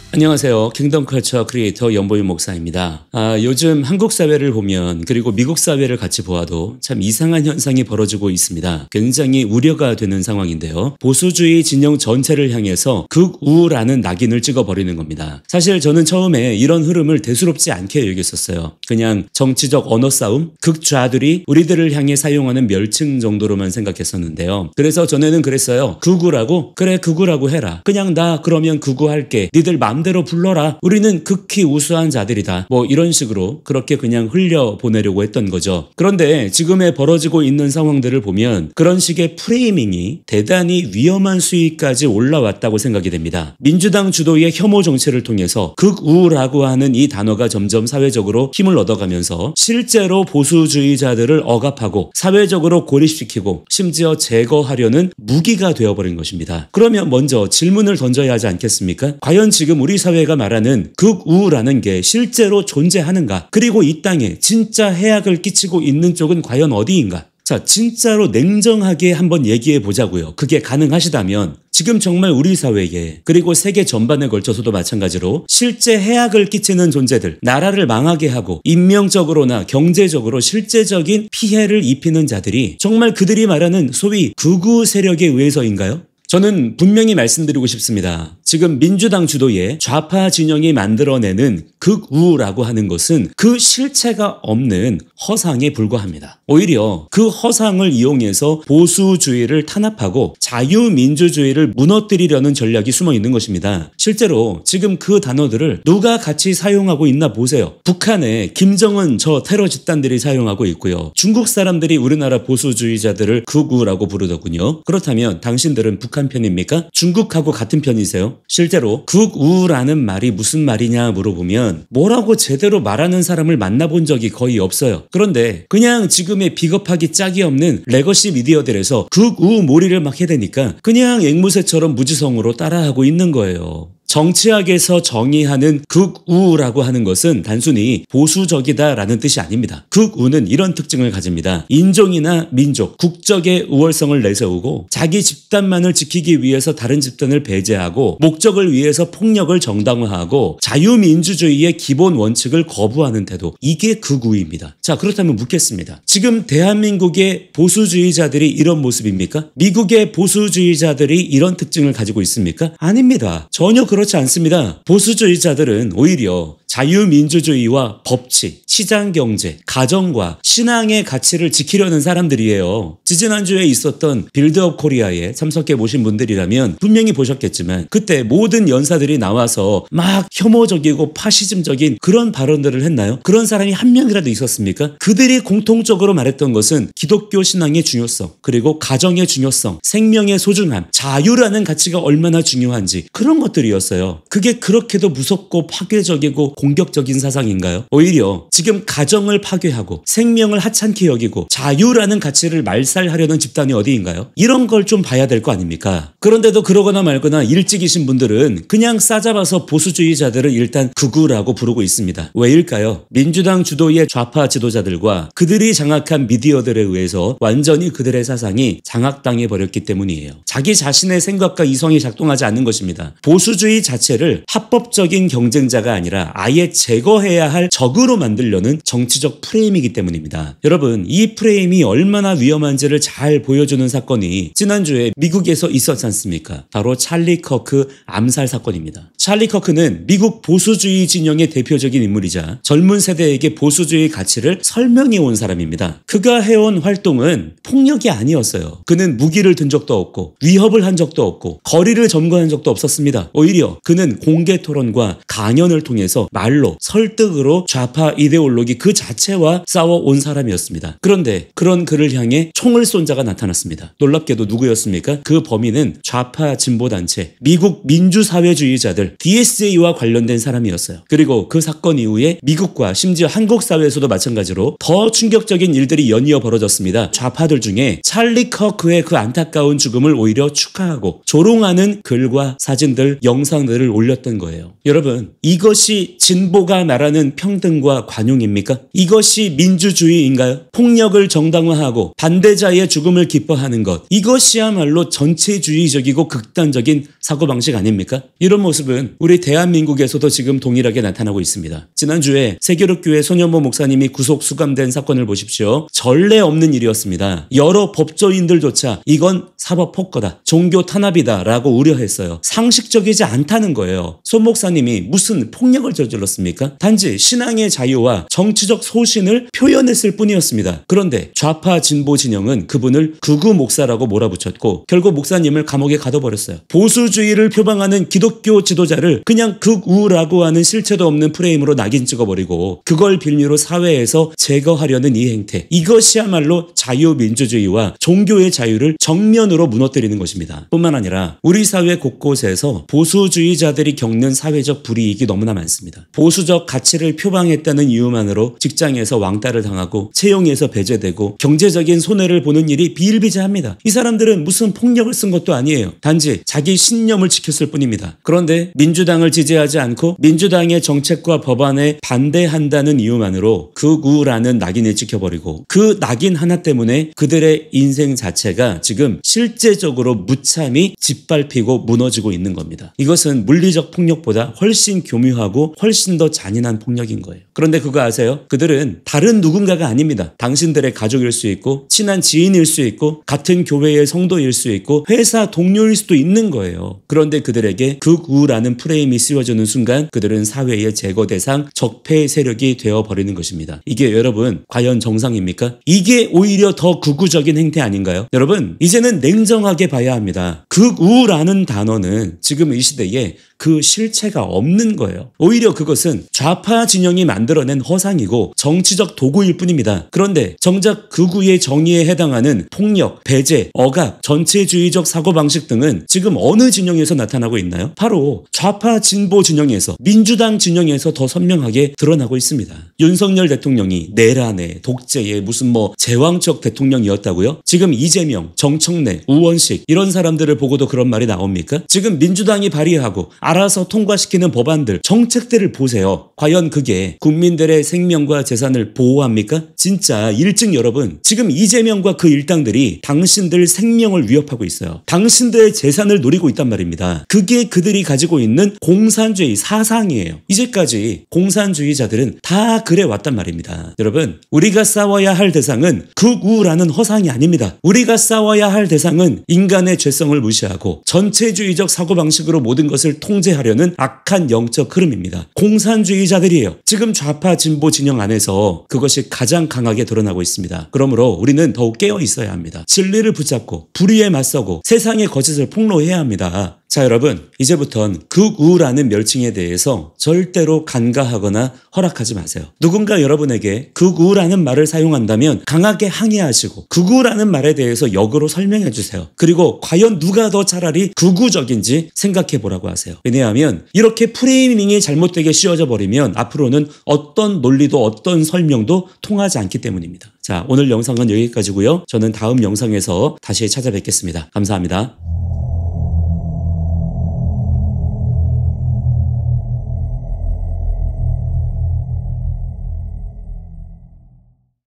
안녕하세요. 킹덤 컬처 크리에이터 연보윤 목사입니다. 요즘 한국 사회를 보면, 그리고 미국 사회를 같이 보아도 참 이상한 현상이 벌어지고 있습니다. 굉장히 우려가 되는 상황인데요. 보수주의 진영 전체를 향해서 극우라는 낙인을 찍어버리는 겁니다. 사실 저는 처음에 이런 흐름을 대수롭지 않게 여겼었어요. 그냥 정치적 언어 싸움, 극좌들이 우리들을 향해 사용하는 멸칭 정도로만 생각했었는데요. 그래서 전에는 그랬어요. 극우라고? 그래, 극우라고 해라. 그냥 나 그러면 극우할게. 니들 마음대로 불러라. 우리는 극히 우수한 자들이다. 뭐 이런 식으로 그렇게 그냥 흘려보내려고 했던 거죠. 그런데 지금에 벌어지고 있는 상황들을 보면 그런 식의 프레이밍이 대단히 위험한 수위까지 올라왔다고 생각이 됩니다. 민주당 주도의 혐오 정치를 통해서 극우라고 하는 이 단어가 점점 사회적으로 힘을 얻어가면서 실제로 보수주의자들을 억압하고 사회적으로 고립시키고 심지어 제거하려는 무기가 되어버린 것입니다. 그러면 먼저 질문을 던져야 하지 않겠습니까? 과연 지금 우리 사회가 말하는 극우라는 게 실제로 존재하는가? 그리고 이 땅에 진짜 해악을 끼치고 있는 쪽은 과연 어디인가? 자, 진짜로 냉정하게 한번 얘기해 보자고요. 그게 가능하시다면 지금 정말 우리 사회에, 그리고 세계 전반에 걸쳐서도 마찬가지로 실제 해악을 끼치는 존재들, 나라를 망하게 하고 인명적으로나 경제적으로 실제적인 피해를 입히는 자들이 정말 그들이 말하는 소위 극우 세력에 의해서인가요? 저는 분명히 말씀드리고 싶습니다. 지금 민주당 주도의 좌파 진영이 만들어내는 극우라고 하는 것은 그 실체가 없는 허상에 불과합니다. 오히려 그 허상을 이용해서 보수주의를 탄압하고 자유민주주의를 무너뜨리려는 전략이 숨어 있는 것입니다. 실제로 지금 그 단어들을 누가 같이 사용하고 있나 보세요. 북한의 김정은 저 테러 집단들이 사용하고 있고요. 중국 사람들이 우리나라 보수주의자들을 극우라고 부르더군요. 그렇다면 당신들은 북한 편입니까? 중국하고 같은 편이세요? 실제로 극우라는 말이 무슨 말이냐 물어보면 뭐라고 제대로 말하는 사람을 만나본 적이 거의 없어요. 그런데 그냥 지금의 비겁하기 짝이 없는 레거시 미디어들에서 극우 몰이를 막 해대니까 그냥 앵무새처럼 무지성으로 따라하고 있는 거예요. 정치학에서 정의하는 극우라고 하는 것은 단순히 보수적이다라는 뜻이 아닙니다. 극우는 이런 특징을 가집니다. 인종이나 민족, 국적의 우월성을 내세우고 자기 집단만을 지키기 위해서 다른 집단을 배제하고 목적을 위해서 폭력을 정당화하고 자유민주주의의 기본 원칙을 거부하는 태도, 이게 극우입니다. 자, 그렇다면 묻겠습니다. 지금 대한민국의 보수주의자들이 이런 모습입니까? 미국의 보수주의자들이 이런 특징을 가지고 있습니까? 아닙니다. 전혀 그렇지 않습니다. 보수주의자들은 오히려 자유민주주의와 법치, 시장경제, 가정과 신앙의 가치를 지키려는 사람들이에요. 지지난주에 있었던 빌드업 코리아에 참석해 보신 분들이라면 분명히 보셨겠지만 그때 모든 연사들이 나와서 막 혐오적이고 파시즘적인 그런 발언들을 했나요? 그런 사람이 한 명이라도 있었습니까? 그들이 공통적으로 말했던 것은 기독교 신앙의 중요성, 그리고 가정의 중요성, 생명의 소중함, 자유라는 가치가 얼마나 중요한지, 그런 것들이었어요. 그게 그렇게도 무섭고 파괴적이고 공격적인 사상인가요? 오히려 지금 가정을 파괴하고 생명을 하찮게 여기고 자유라는 가치를 말살하려는 집단이 어디인가요? 이런 걸 좀 봐야 될 거 아닙니까? 그런데도 그러거나 말거나 일찍이신 분들은 그냥 싸잡아서 보수주의자들을 일단 극우라고 부르고 있습니다. 왜일까요? 민주당 주도의 좌파 지도자들과 그들이 장악한 미디어들에 의해서 완전히 그들의 사상이 장악당해 버렸기 때문이에요. 자기 자신의 생각과 이성이 작동하지 않는 것입니다. 보수주의 자체를 합법적인 경쟁자가 아니라 아예 제거해야 할 적으로 만들려는 정치적 프레임이기 때문입니다. 여러분, 이 프레임이 얼마나 위험한지를 잘 보여주는 사건이 지난주에 미국에서 있었지 않습니까? 바로 찰리 커크 암살 사건입니다. 찰리 커크는 미국 보수주의 진영의 대표적인 인물이자 젊은 세대에게 보수주의 가치를 설명해 온 사람입니다. 그가 해온 활동은 폭력이 아니었어요. 그는 무기를 든 적도 없고 위협을 한 적도 없고 거리를 점거한 적도 없었습니다. 오히려 그는 공개 토론과 강연을 통해서 말로, 설득으로 좌파 이데올로기 그 자체와 싸워온 사람이었습니다. 그런데 그런 그를 향해 총을 쏜 자가 나타났습니다. 놀랍게도 누구였습니까? 그 범인은 좌파 진보단체, 미국 민주사회주의자들, DSA와 관련된 사람이었어요. 그리고 그 사건 이후에 미국과 심지어 한국 사회에서도 마찬가지로 더 충격적인 일들이 연이어 벌어졌습니다. 좌파들 중에 찰리 커크의 그 안타까운 죽음을 오히려 축하하고 조롱하는 글과 사진들, 영상들을 올렸던 거예요. 여러분, 이것이 진보가 말하는 평등과 관용입니까? 이것이 민주주의인가요? 폭력을 정당화하고 반대자의 죽음을 기뻐하는 것, 이것이야말로 전체주의적이고 극단적인 사고방식 아닙니까? 이런 모습은 우리 대한민국에서도 지금 동일하게 나타나고 있습니다. 지난주에 세계롭교회 손현보 목사님이 구속 수감된 사건을 보십시오. 전례 없는 일이었습니다. 여러 법조인들조차 이건 사법폭거다, 종교 탄압이다 라고 우려했어요. 상식적이지 않다는 거예요. 손 목사님이 무슨 폭력을 저질렀습니까? 단지 신앙의 자유와 정치적 소신을 표현했을 뿐이었습니다. 그런데 좌파 진보 진영은 그분을 극우 목사라고 몰아붙였고 결국 목사님을 감옥에 가둬버렸어요. 보수주의를 표방하는 기독교 지도자를 그냥 극우라고 하는 실체도 없는 프레임으로 낙인 찍어버리고 그걸 빌미로 사회에서 제거하려는 이 행태, 이것이야말로 자유민주주의와 종교의 자유를 정면으로 무너뜨리는 것입니다. 뿐만 아니라 우리 사회 곳곳에서 보수주의자들이 겪는 사회적 불이익이 너무나 많습니다. 보수적 가치를 표방했다는 이유만으로 직장에서 왕따를 당하고 채용에서 배제되고 경제적인 손해를 보는 일이 비일비재합니다. 이 사람들은 무슨 폭력을 쓴 것도 아니에요. 단지 자기 신념을 지켰을 뿐입니다. 그런데 민주당을 지지하지 않고 민주당의 정책과 법안에 반대한다는 이유만으로 극우라는 낙인을 찍혀버리고 그 낙인 하나 때문에 그들의 인생 자체가 지금 실제적으로 무참히 짓밟히고 무너지고 있는 겁니다. 이것은 물리적 폭력보다 훨씬 교묘하고 훨씬 더 잔인한 폭력인 거예요. 그런데 그거 아세요? 그들은 다른 누군가가 아닙니다. 당신들의 가족일 수 있고 친한 지인일 수 있고 같은 교회의 성도일 수 있고 회사 동료일 수도 있는 거예요. 그런데 그들에게 극우라는 프레임이 씌워지는 순간 그들은 사회의 제거 대상, 적폐 세력이 되어버리는 것입니다. 이게 여러분 과연 정상입니까? 이게 오히려 더 극우적인 행태 아닌가요? 여러분 이제는 냉정하게 봐야 합니다. 극우라는 단어는 지금 이 시대에 그 실체가 없는 거예요. 오히려 그것은 좌파 진영이 만들어낸 허상이고 정치적 도구일 뿐입니다. 그런데 정작 극우의 정의에 해당하는 폭력, 배제, 억압, 전체주의적 사고방식 등은 지금 어느 진영에서 나타나고 있나요? 바로 좌파 진보 진영에서, 민주당 진영에서 더 선명하게 드러나고 있습니다. 윤석열 대통령이 내란에, 독재에 무슨 제왕적 대통령이었다고요? 지금 이재명, 정청래, 우원식 이런 사람들을 보고도 그런 말이 나옵니까? 지금 민주당이 발의하고 알아서 통과시키는 법안들, 정책들을 보세요. 과연 그게 국민들의 생명과 재산을 보호합니까? 진짜 일찍 여러분, 지금 이재명과 그 일당들이 당신들 생명을 위협하고 있어요. 당신들의 재산을 노리고 있단 말입니다. 그게 그들이 가지고 있는 공산주의 사상이에요. 이제까지 공산주의자들은 다 그래 왔단 말입니다. 여러분, 우리가 싸워야 할 대상은 극우라는 허상이 아닙니다. 우리가 싸워야 할 대상은 인간의 죄성을 무시하고 전체주의적 사고방식으로 모든 것을 통제하려는 악한 영적 흐름입니다. 공산주의자들이에요. 지금 좌파 진보 진영 안에서 그것이 가장 강하게 드러나고 있습니다. 그러므로 우리는 더욱 깨어 있어야 합니다. 진리를 붙잡고 불의에 맞서고 세상의 거짓을 폭로해야 합니다. 자, 여러분, 이제부턴 극우라는 멸칭에 대해서 절대로 간과하거나 허락하지 마세요. 누군가 여러분에게 극우라는 말을 사용한다면 강하게 항의하시고 극우라는 말에 대해서 역으로 설명해 주세요. 그리고 과연 누가 더 차라리 극우적인지 생각해 보라고 하세요. 왜냐하면 이렇게 프레이밍이 잘못되게 씌워져 버리면 앞으로는 어떤 논리도 어떤 설명도 통하지 않기 때문입니다. 자, 오늘 영상은 여기까지고요. 저는 다음 영상에서 다시 찾아뵙겠습니다. 감사합니다.